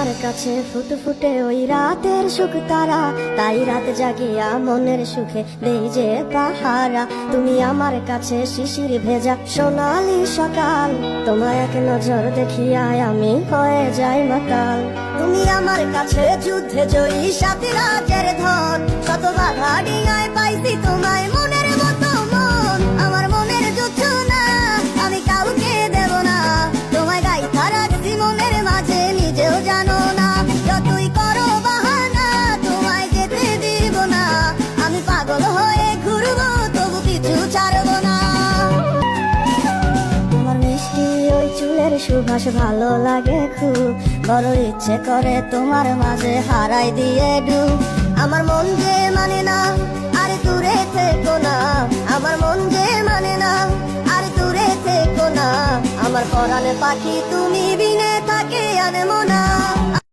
আমার কাছে ফুটফুটে ওই রাতের সুখ তারা, তাই রাত জাগিয়া মনের সুখে দেই যে পাহারা। তুমি আমার কাছে শিশির ভেজা সোনালি সকাল, তোমায় এক নজর দেখিয়া আমি হয়ে যাই মাতাল। তুমি আমার কাছে যুদ্ধে জয়ী সাথী রাজের ধন, শত বাধা ডিঙায় পাইছি তোমায় মনের মতো মন। আমার মনের যুদ্ধ না আমি কাউকে দেব না, তোমায় গাইথা রাখছি মনের মাঝে নিজেও জানো না। যতই করো বাহানা তোমায় যেতে দিব না, আমি পাগল হয়ে ঘুরবো তবু কিছু ছাড়বো না। তোমার মিষ্টি ওই চুলের সুবাস ভালো লাগে খুব, বড় ইচ্ছে করে তোমার মাঝে হারাই দিয়ে ডুব। আমার মন যে মানে না আর দূরে থেকো না, আমার মন যে মানে না আর দূরে থেকো না। আমার পরাণে পাখি তুমি বিনে থাকে আনমো না।